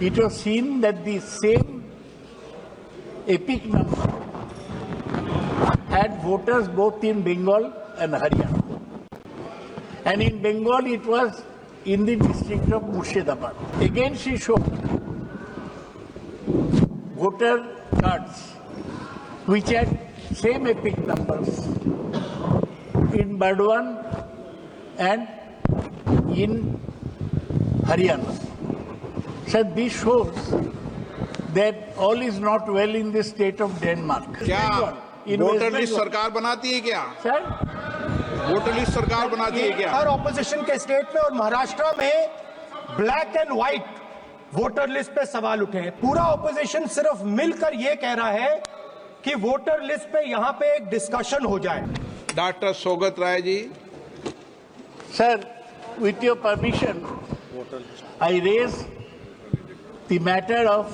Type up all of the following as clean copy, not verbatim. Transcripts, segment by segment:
it was seen that the same epic number had voters both in Bengal and Haryana. And in Bengal, it was in the district of Murshidabad. Again, she showed voter cards which had same epic numbers in Burdwan and in Haryana. So this shows that all is not well in the state of Denmark. क्या voter list सरकार बनाती है क्या? Sir, voter list सरकार बनाती है क्या? हर opposition के स्टेट में और महाराष्ट्र में black and white voter list पे सवाल उठे हैं। पूरा ऑपोजिशन सिर्फ मिलकर ये कह रहा है कि वोटर लिस्ट पे यहाँ पे एक डिस्कशन हो जाए। Doctor Saugata Roy ji. Sir, with your permission, I raise the matter of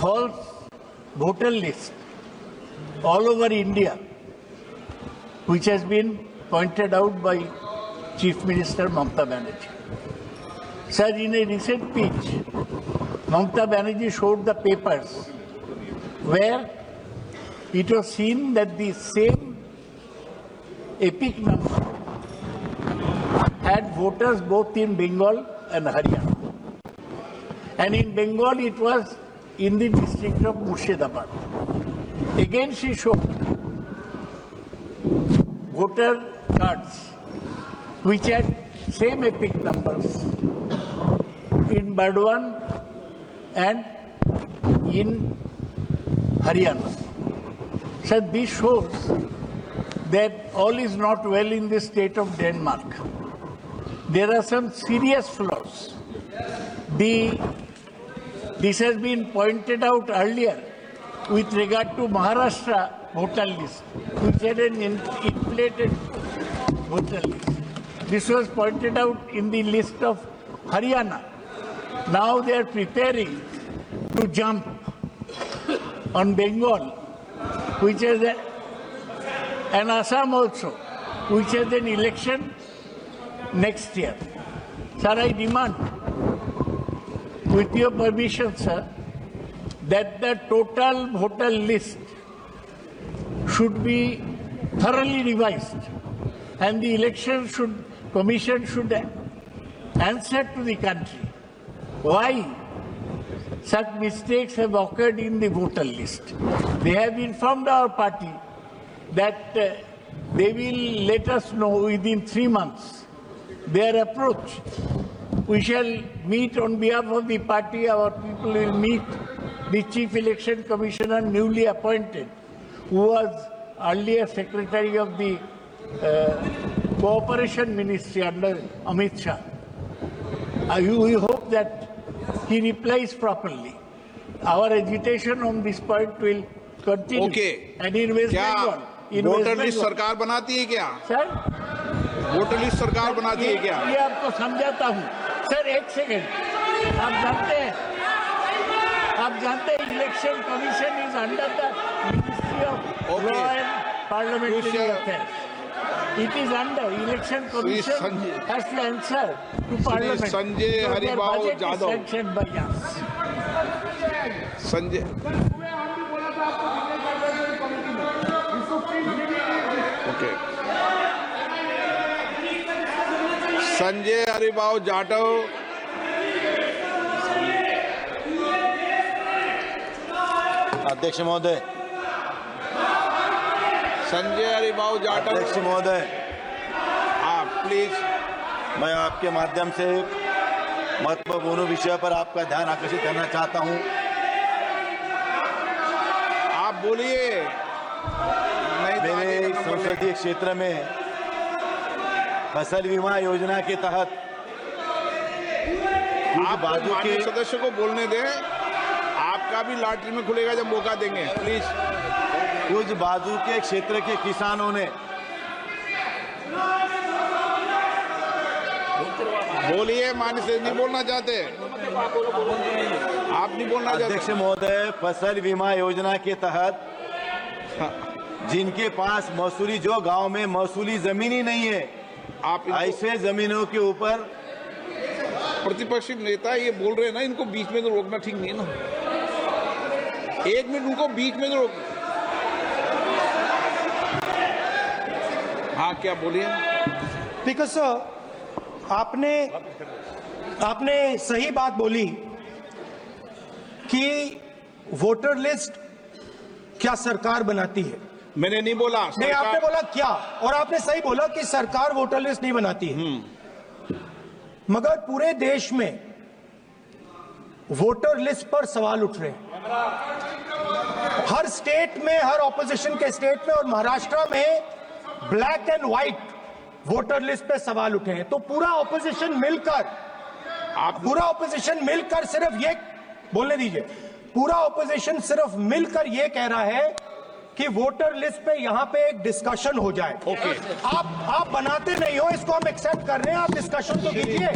false voter list all over India, which has been pointed out by Chief Minister Mamata Banerjee. Sir, in a recent speech, Mamata Banerjee showed the papers where it was seen that the same epic number had voters both in Bengal and Haryana. And in Bengal, it was in the district of Murshidabad. Again, she showed voter cards which had same epic numbers in Burdwan and in Haryana. So this shows that all is not well in the state of Denmark. There are some serious flaws. This has been pointed out earlier with regard to Maharashtra voter list, which had an inflated voter list. This was pointed out in the list of Haryana. Now they are preparing to jump on Bengal, which has and Assam also, which has an election next year. Sir, I demand, with your permission, sir, that the total voter list should be thoroughly revised, and the election commission should answer to the country why such mistakes have occurred in the voter list. They have informed our party that they will let us know within 3 months their approach. We shall meet on behalf of the party, our people will meet the Chief Election Commissioner newly appointed, who was earlier Secretary of the Cooperation Ministry under Amit Shah. We hope that he replies properly. Our agitation on this point will continue. Okay. And in West Bengal, voter list सरकार बनाती है क्या? Sir, voter list सरकार बनाती है क्या? ये आपको समझाता हूँ। सर, एक सेकंड, आप जानते हैं election commission is under the ministry of law and parliamentary affairs. It is under election commission has to answer to parliament. Sanjay Haribabu Jadhav. Sanctioned by us. Sanjay. Okay. Sanjay Haribabu Jadhav. अध्यक्ष महोदय. संजय हरिबाबू जाटव. अध्यक्ष महोदय, आप प्लीज. मैं आपके माध्यम से महत्वपूर्ण विषय पर आपका ध्यान आकर्षित करना चाहता हूं. आप बोलिए. मेरे संसदीय क्षेत्र में फसल बीमा योजना के तहत आप बाजू के सदस्य को बोलने दें. आपका भी लॉटरी में खुलेगा जब मौका देंगे. प्लीज. कुछ बाजू के क्षेत्र के किसानों ने बोलिए. मान्य से नहीं बोलना चाहते. आप नहीं बोलना चाहते. अध्यक्ष महोदय, फसल बीमा योजना के तहत जिनके पास महसूली, जो गांव में महसूली जमीन ही नहीं है, आप ऐसे जमीनों के ऊपर प्रतिपक्षी नेता ये बोल रहे हैं ना, इनको बीच में तो रोकना ठीक नहीं है ना। 1 मिनट उनको बीच में तो रोक। हाँ, क्या बोलिए? स्पीकर सर, आपने सही बात बोली कि वोटर लिस्ट क्या सरकार बनाती है। मैंने नहीं बोला नहीं, आपने बोला क्या, और आपने सही बोला कि सरकार वोटर लिस्ट नहीं बनाती है। मगर पूरे देश में वोटर लिस्ट पर सवाल उठ रहे हैं, हर स्टेट में, हर ऑपोजिशन के स्टेट में, और महाराष्ट्र में black and white voter list पे सवाल उठे हैं। तो पूरा ऑपोजिशन मिलकर सिर्फ ये बोलने दीजिए, पूरा ऑपोजिशन सिर्फ मिलकर ये कह रहा है कि वोटर लिस्ट पे यहां पे एक डिस्कशन हो जाए। ओके। आप बनाते नहीं हो, इसको हम एक्सेप्ट कर रहे हैं, आप डिस्कशन तो कीजिए।